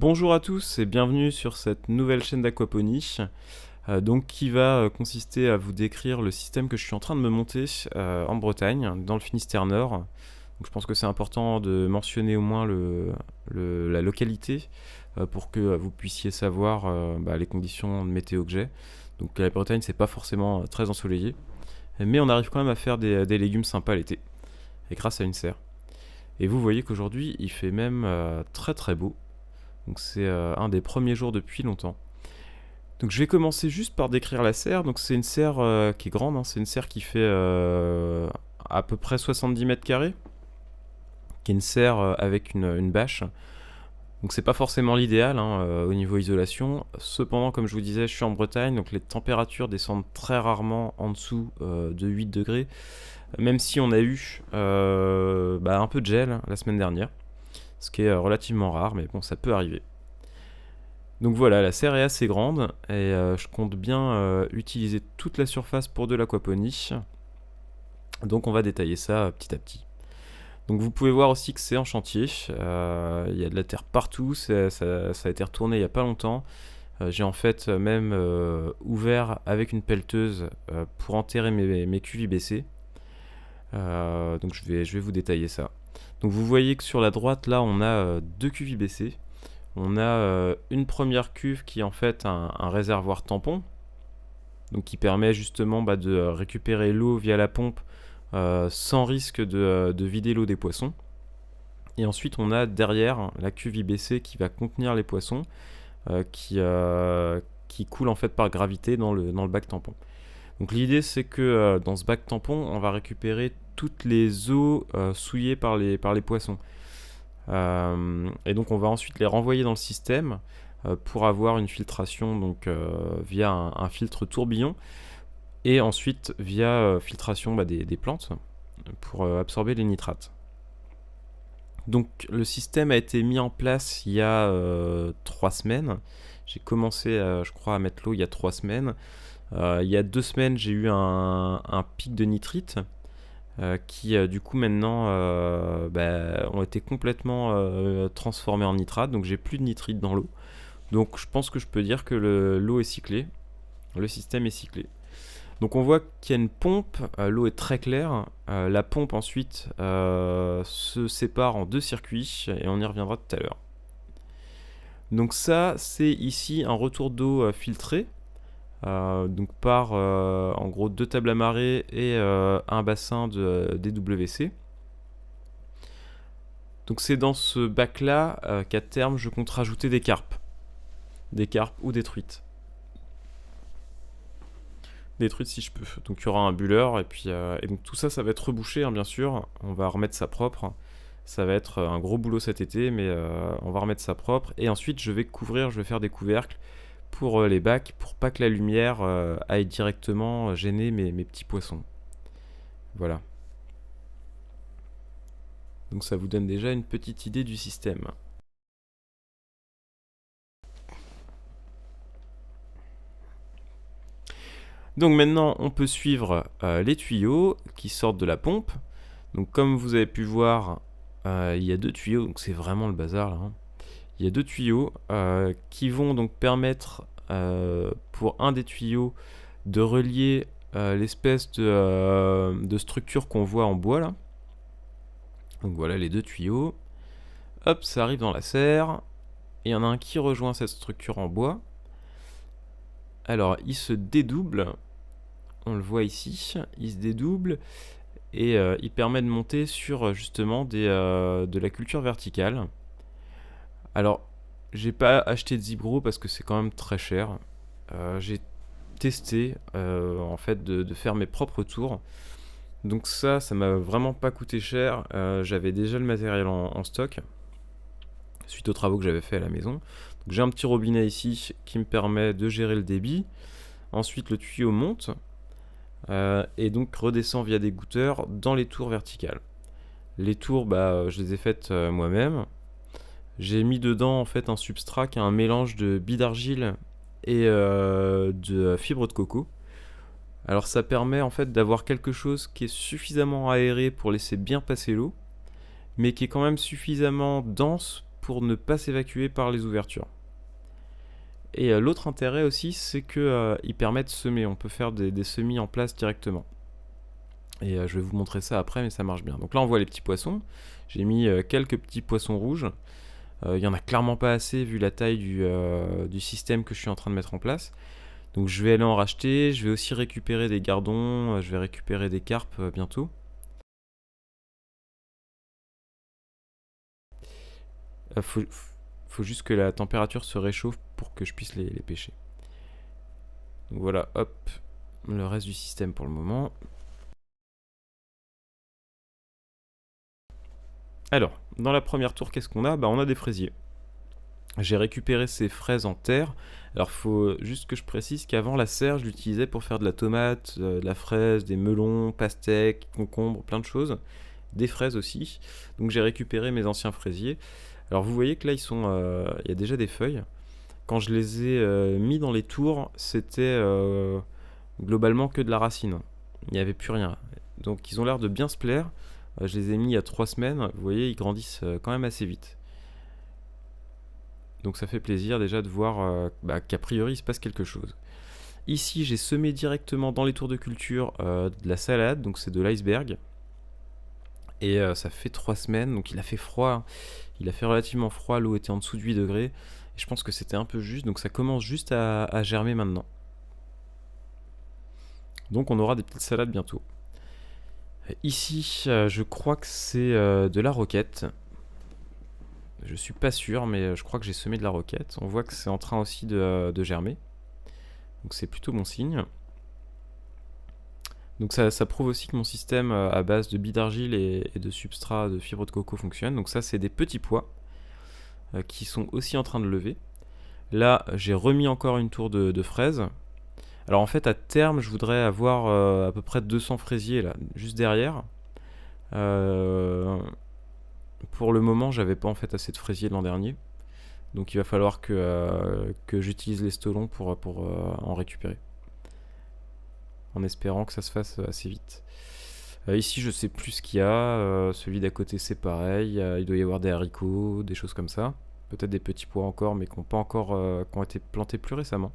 Bonjour à tous et bienvenue sur cette nouvelle chaîne d'aquaponie donc qui va consister à vous décrire le système que je suis en train de me monter en Bretagne, dans le Finistère Nord. Donc je pense que c'est important de mentionner au moins la localité pour que vous puissiez savoir les conditions de météo que j'ai. Donc la Bretagne c'est pas forcément très ensoleillé, mais on arrive quand même à faire des légumes sympas l'été, et grâce à une serre. Et vous voyez qu'aujourd'hui il fait même très très beau. Donc c'est un des premiers jours depuis longtemps. Donc je vais commencer juste par décrire la serre. Donc c'est une serre qui est grande, hein. C'est une serre qui fait à peu près 70 mètres carrés, qui est une serre avec une bâche. Donc c'est pas forcément l'idéal au niveau isolation. Cependant, comme je vous disais, je suis en Bretagne, donc les températures descendent très rarement en dessous de 8 degrés. Même si on a eu un peu de gel la semaine dernière, ce qui est relativement rare, mais bon, ça peut arriver. Donc voilà, la serre est assez grande et je compte bien utiliser toute la surface pour de l'aquaponie. Donc on va détailler ça petit à petit. Donc vous pouvez voir aussi que c'est en chantier. Il y a de la terre partout, ça a été retourné il n'y a pas longtemps. J'ai en fait même ouvert avec une pelleteuse pour enterrer mes QVBC. Donc je vais vous détailler ça. Donc vous voyez que sur la droite là on a deux QVBC. On a une première cuve qui est en fait un réservoir tampon, donc qui permet justement de récupérer l'eau via la pompe sans risque de vider l'eau des poissons. Et ensuite on a derrière la cuve IBC qui va contenir les poissons qui coulent en fait par gravité dans le bac tampon. Donc l'idée c'est que dans ce bac tampon on va récupérer toutes les eaux souillées par les poissons. Et donc on va ensuite les renvoyer dans le système pour avoir une filtration donc, via un filtre tourbillon et ensuite via filtration des plantes pour absorber les nitrates. Donc le système a été mis en place il y a 3 semaines. J'ai commencé je crois à mettre l'eau il y a 3 semaines. Il y a 2 semaines j'ai eu un pic de nitrite qui du coup maintenant ont été complètement transformés en nitrate, donc j'ai plus de nitrite dans l'eau. Donc je pense que je peux dire que l'eau est cyclée, le système est cyclé. Donc on voit qu'il y a une pompe, l'eau est très claire, la pompe ensuite se sépare en 2 circuits et on y reviendra tout à l'heure. Donc ça c'est ici un retour d'eau filtré. Donc par en gros 2 tables à marée et un bassin de DWC. Donc c'est dans ce bac là qu'à terme je compte rajouter des carpes ou des truites. Des truites si je peux. Donc il y aura un bulleur et donc tout ça va être rebouché bien sûr. On va remettre ça propre. Ça va être un gros boulot cet été, mais on va remettre ça propre. Et ensuite je vais faire des couvercles pour les bacs, pour pas que la lumière aille directement gêner mes petits poissons. Voilà. Donc ça vous donne déjà une petite idée du système. Donc maintenant on peut suivre les tuyaux qui sortent de la pompe. Donc comme vous avez pu voir, il y a 2 tuyaux, donc c'est vraiment le bazar là. Il y a 2 tuyaux qui vont donc permettre pour un des tuyaux de relier l'espèce de structure qu'on voit en bois là. Donc voilà les 2 tuyaux. Hop, ça arrive dans la serre. Et il y en a un qui rejoint cette structure en bois. Alors il se dédouble. On le voit ici. Il se dédouble. Et il permet de monter sur justement de la culture verticale. Alors j'ai pas acheté de Zipgro parce que c'est quand même très cher. J'ai testé en fait de faire mes propres tours. Donc ça m'a vraiment pas coûté cher. J'avais déjà le matériel en stock suite aux travaux que j'avais fait à la maison. Donc j'ai un petit robinet ici qui me permet de gérer le débit. Ensuite le tuyau monte et donc redescend via des goutteurs dans les tours verticales. Les tours, je les ai faites moi-même. J'ai mis dedans en fait un substrat qui est un mélange de billes d'argile et de fibres de coco. Alors ça permet en fait d'avoir quelque chose qui est suffisamment aéré pour laisser bien passer l'eau, mais qui est quand même suffisamment dense pour ne pas s'évacuer par les ouvertures. Et l'autre intérêt aussi, c'est qu'il permet de semer. On peut faire des semis en place directement. Et je vais vous montrer ça après, mais ça marche bien. Donc là, on voit les petits poissons. J'ai mis quelques petits poissons rouges. Il n'y en a clairement pas assez vu la taille du système que je suis en train de mettre en place. Donc je vais aller en racheter. Je vais aussi récupérer des gardons. Je vais récupérer des carpes bientôt. Faut juste que la température se réchauffe pour que je puisse les pêcher. Donc voilà, hop, le reste du système pour le moment. Alors, dans la première tour, qu'est-ce qu'on a? On a des fraisiers. J'ai récupéré ces fraises en terre. Alors, faut juste que je précise qu'avant, la serre, je l'utilisais pour faire de la tomate, de la fraise, des melons, pastèques, concombres, plein de choses. Des fraises aussi. Donc, j'ai récupéré mes anciens fraisiers. Alors, vous voyez que là, il y a déjà des feuilles. Quand je les ai mis dans les tours, c'était globalement que de la racine. Il n'y avait plus rien. Donc, ils ont l'air de bien se plaire. Je les ai mis il y a 3 semaines. Vous voyez, ils grandissent quand même assez vite. Donc ça fait plaisir déjà de voir qu'a priori il se passe quelque chose. Ici, j'ai semé directement dans les tours de culture de la salade, donc c'est de l'iceberg. Et ça fait 3 semaines, donc il a fait froid. Hein. Il a fait relativement froid, l'eau était en dessous de 8 degrés. Et je pense que c'était un peu juste, donc ça commence juste à germer maintenant. Donc on aura des petites salades bientôt. Ici, je crois que c'est de la roquette. Je suis pas sûr, mais je crois que j'ai semé de la roquette. On voit que c'est en train aussi de germer. Donc c'est plutôt bon signe. Donc ça prouve aussi que mon système à base de billes d'argile et de substrat de fibres de coco fonctionne. Donc ça, c'est des petits pois qui sont aussi en train de lever. Là, j'ai remis encore une tour de fraises. Alors en fait, à terme, je voudrais avoir à peu près 200 fraisiers là, juste derrière. Pour le moment, j'avais pas en fait assez de fraisiers l'an dernier. Donc il va falloir que j'utilise les stolons pour en récupérer. En espérant que ça se fasse assez vite. Ici, je sais plus ce qu'il y a. Celui d'à côté, c'est pareil. Il doit y avoir des haricots, des choses comme ça. Peut-être des petits pois encore, mais qui ont été plantés plus récemment.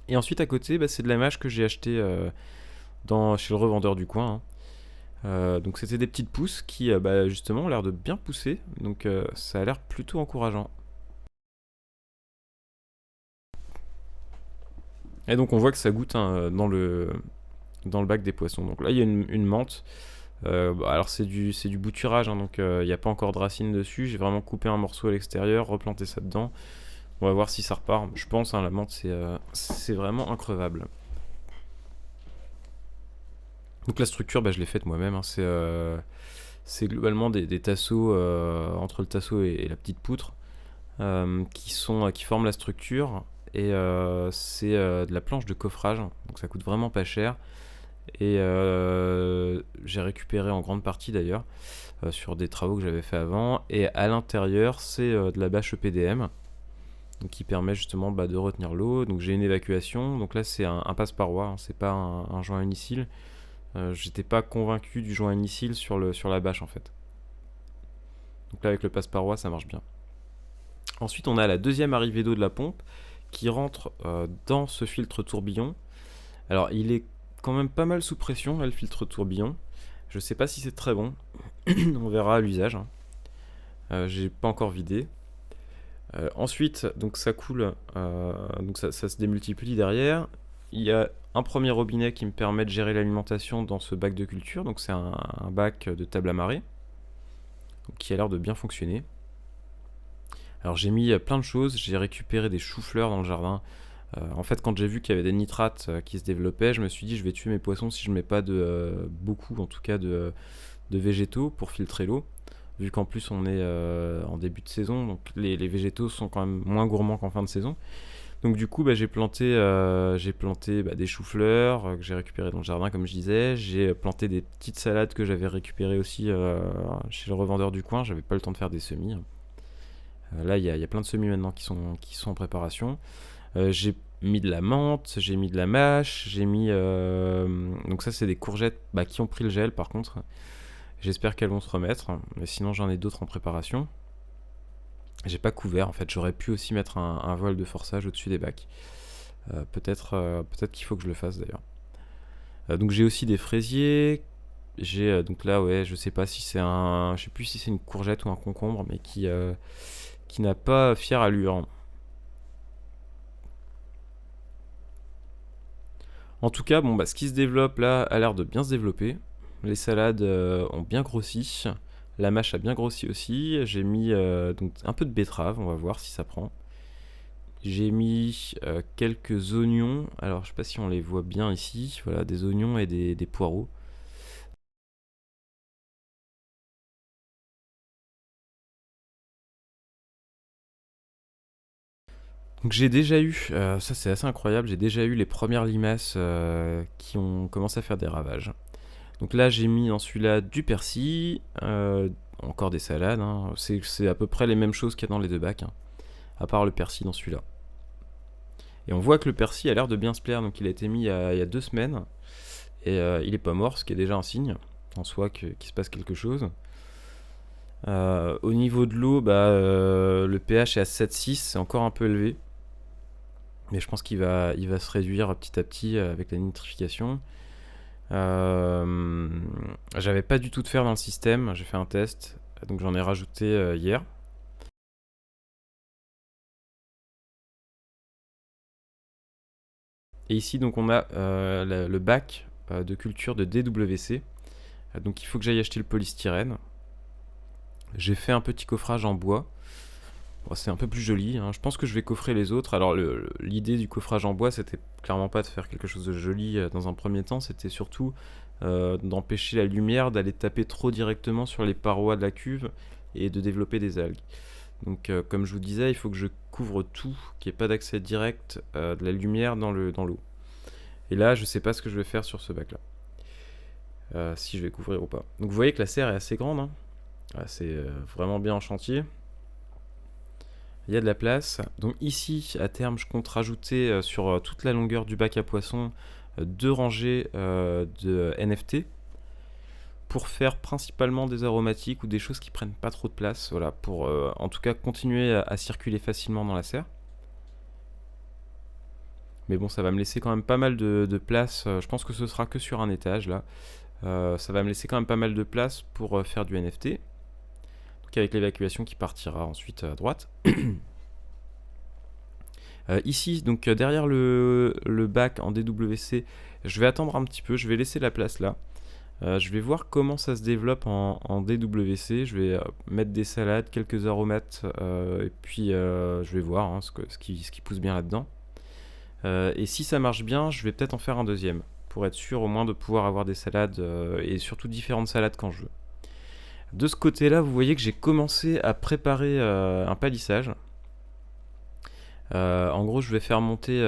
Et ensuite, à côté, c'est de la mâche que j'ai acheté chez le revendeur du coin. Hein. Donc c'était des petites pousses qui justement ont l'air de bien pousser. Donc ça a l'air plutôt encourageant. Et donc on voit que ça goûte dans le bac des poissons. Donc là il y a une menthe. Alors c'est du bouturage, hein, donc il n'y a pas encore de racines dessus. J'ai vraiment coupé un morceau à l'extérieur, replanté ça dedans. On va voir si ça repart. Je pense, hein, la menthe c'est vraiment increvable. Donc la structure, je l'ai faite moi-même. Hein. C'est globalement des tasseaux entre le tasseau et la petite poutre qui forment la structure. Et c'est de la planche de coffrage, donc ça coûte vraiment pas cher. Et j'ai récupéré en grande partie d'ailleurs sur des travaux que j'avais fait avant. Et à l'intérieur, c'est de la bâche EPDM, donc qui permet justement de retenir l'eau. Donc j'ai une évacuation. Donc là, c'est un passe-paroi, hein, c'est pas un joint unicile. J'étais pas convaincu du joint unicile sur la bâche en fait. Donc là, avec le passe-paroi, ça marche bien. Ensuite, on a la deuxième arrivée d'eau de la pompe qui rentre dans ce filtre tourbillon. Alors, il est quand même pas mal sous pression, là, le filtre tourbillon. Je sais pas si c'est très bon. On verra à l'usage. J'ai pas encore vidé. Ensuite, donc ça coule, donc ça se démultiplie derrière. Il y a un premier robinet qui me permet de gérer l'alimentation dans ce bac de culture. Donc c'est un bac de table à marée, donc qui a l'air de bien fonctionner. Alors j'ai mis plein de choses, j'ai récupéré des choux-fleurs dans le jardin. En fait, quand j'ai vu qu'il y avait des nitrates qui se développaient, je me suis dit je vais tuer mes poissons si je mets pas beaucoup en tout cas de végétaux pour filtrer l'eau. Vu qu'en plus on est en début de saison, donc les végétaux sont quand même moins gourmands qu'en fin de saison. Donc du coup j'ai planté des choux-fleurs que j'ai récupérés dans le jardin comme je disais. J'ai planté des petites salades que j'avais récupérées aussi chez le revendeur du coin, j'avais pas le temps de faire des semis. Là, il y a plein de semis maintenant qui sont en préparation. J'ai mis de la menthe, j'ai mis de la mâche, j'ai mis... donc ça, c'est des courgettes qui ont pris le gel, par contre. J'espère qu'elles vont se remettre. Mais sinon, j'en ai d'autres en préparation. J'ai pas couvert en fait, j'aurais pu aussi mettre un voile de forçage au-dessus des bacs. Peut-être qu'il faut que je le fasse d'ailleurs. Donc j'ai aussi des fraisiers. J'ai donc là, ouais, je sais pas si c'est je sais plus si c'est une courgette ou un concombre, mais qui n'a pas fière allure. En tout cas, bon, bah, ce qui se développe là a l'air de bien se développer. Les salades ont bien grossi. La mâche a bien grossi aussi. J'ai mis donc un peu de betterave, on va voir si ça prend. J'ai mis quelques oignons. Alors, je sais pas si on les voit bien ici. Voilà, des oignons et des poireaux. Donc j'ai déjà eu, ça c'est assez incroyable, j'ai déjà eu les premières limaces qui ont commencé à faire des ravages. Donc là j'ai mis dans celui-là du persil, encore des salades, hein. C'est à peu près les mêmes choses qu'il y a dans les deux bacs, hein, à part le persil dans celui-là. Et on voit que le persil a l'air de bien se plaire, donc il a été mis il y a 2 semaines, et il est pas mort, ce qui est déjà un signe en soi qu'il se passe quelque chose. Au niveau de l'eau, le pH est à 7,6, c'est encore un peu élevé. Mais je pense il va se réduire petit à petit avec la nitrification. J'avais pas du tout de fer dans le système, j'ai fait un test, donc j'en ai rajouté hier. Et ici donc on a le bac de culture de DWC. Donc il faut que j'aille acheter le polystyrène. J'ai fait un petit coffrage en bois. Bon, c'est un peu plus joli, hein. Je pense que je vais coffrer les autres. Alors l'idée du coffrage en bois, c'était clairement pas de faire quelque chose de joli dans un premier temps, c'était surtout d'empêcher la lumière d'aller taper trop directement sur les parois de la cuve et de développer des algues. Donc comme je vous disais, il faut que je couvre tout, qu'il n'y ait pas d'accès direct de la lumière dans l'eau. Et là, je sais pas ce que je vais faire sur ce bac là. Si je vais couvrir ou pas. Donc vous voyez que la serre est assez grande, hein. C'est vraiment bien en chantier. Il y a de la place. Donc ici, à terme, je compte rajouter sur toute la longueur du bac à poissons 2 rangées de NFT pour faire principalement des aromatiques ou des choses qui prennent pas trop de place. Voilà, pour en tout cas continuer à circuler facilement dans la serre. Mais bon, ça va me laisser quand même pas mal de place. Je pense que ce sera que sur un étage là. Ça va me laisser quand même pas mal de place pour faire du NFT. Donc avec l'évacuation qui partira ensuite à droite. Ici, donc derrière le bac en DWC, je vais attendre un petit peu, je vais laisser la place là. Je vais voir comment ça se développe en DWC. Je vais mettre des salades, quelques aromates, et puis je vais voir hein, ce qui pousse bien là-dedans. Et si ça marche bien, je vais peut-être en faire un deuxième, pour être sûr au moins de pouvoir avoir des salades, et surtout différentes salades quand je veux. De ce côté-là, vous voyez que j'ai commencé à préparer un palissage. En gros, je vais faire monter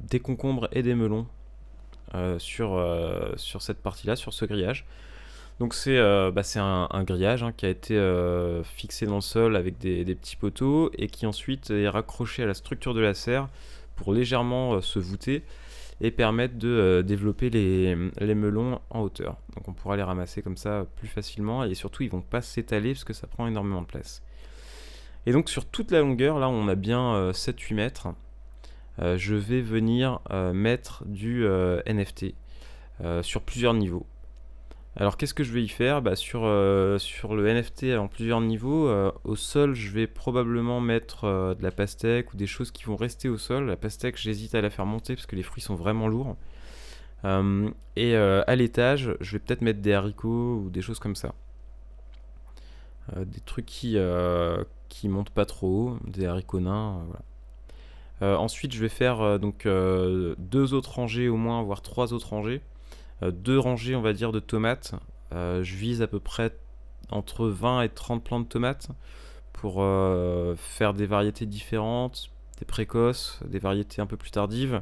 des concombres et des melons sur cette partie-là, sur ce grillage. Donc c'est un grillage hein, qui a été fixé dans le sol avec des petits poteaux et qui ensuite est raccroché à la structure de la serre pour légèrement se voûter et permettre de développer les melons en hauteur. Donc on pourra les ramasser comme ça plus facilement et surtout ils vont pas s'étaler parce que ça prend énormément de place. Et donc sur toute la longueur, là on a bien 7-8 mètres, je vais venir mettre du NFT sur plusieurs niveaux. Alors qu'est-ce que je vais y faire sur le NFT en plusieurs niveaux, au sol je vais probablement mettre de la pastèque ou des choses qui vont rester au sol. La pastèque j'hésite à la faire monter parce que les fruits sont vraiment lourds. Et à l'étage je vais peut-être mettre des haricots ou des choses comme ça. Des trucs qui montent pas trop haut, des haricots nains, voilà. Ensuite je vais faire 2 autres rangées au moins, voire 3 autres rangées. 2 rangées on va dire de tomates. Je vise à peu près entre 20 et 30 plants de tomates pour faire des variétés différentes, des précoces, des variétés un peu plus tardives,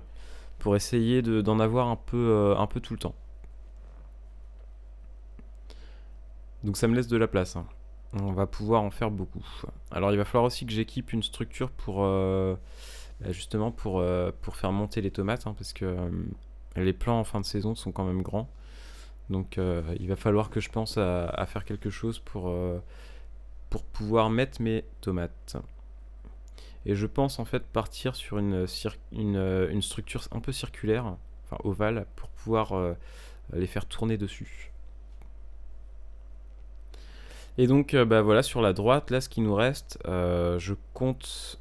pour essayer d'en avoir un peu tout le temps. Donc ça me laisse de la place, hein. On va pouvoir en faire beaucoup. Alors il va falloir aussi que j'équipe une structure pour justement pour faire monter les tomates, hein, parce que les plants en fin de saison sont quand même grands. Donc il va falloir que je pense à faire quelque chose pour pour pouvoir mettre mes tomates. Et je pense en fait partir sur une structure un peu circulaire, enfin ovale, pour pouvoir les faire tourner dessus. Et donc voilà, sur la droite, là ce qui nous reste, je compte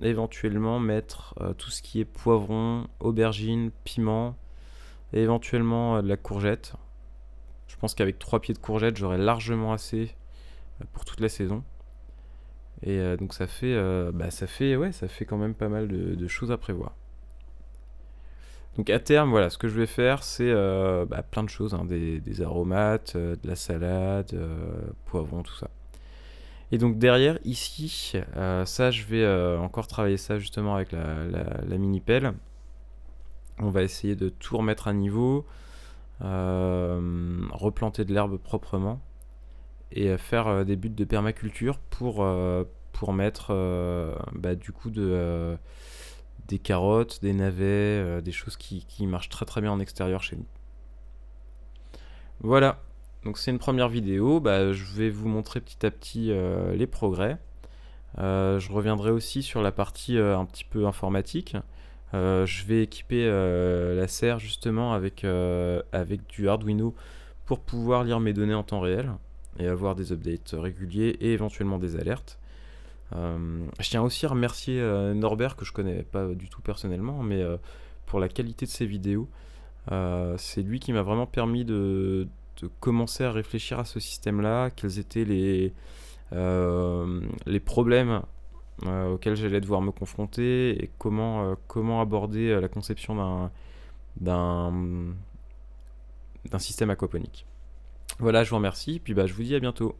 éventuellement mettre tout ce qui est poivron, aubergine, piment, et éventuellement de la courgette. Je pense qu'avec 3 pieds de courgette, j'aurai largement assez pour toute la saison. Et donc ça fait quand même pas mal de choses à prévoir. Donc à terme, voilà, ce que je vais faire, c'est plein de choses, hein, des aromates, de la salade, poivron, tout ça. Et donc derrière, ici, ça, je vais encore travailler ça justement avec la mini pelle. On va essayer de tout remettre à niveau, replanter de l'herbe proprement et faire des buts de permaculture pour mettre du coup des carottes, des navets, des choses qui marchent très très bien en extérieur chez nous. Voilà, donc c'est une première vidéo, je vais vous montrer petit à petit les progrès. Je reviendrai aussi sur la partie un petit peu informatique. Je vais équiper la serre justement avec du Arduino pour pouvoir lire mes données en temps réel et avoir des updates réguliers et éventuellement des alertes. Je tiens aussi à remercier Norbert, que je connais pas du tout personnellement, mais pour la qualité de ses vidéos. C'est lui qui m'a vraiment permis de commencer à réfléchir à ce système-là, quels étaient les problèmes auxquels j'allais devoir me confronter et comment aborder la conception d'un système aquaponique. Voilà, je vous remercie, puis je vous dis à bientôt.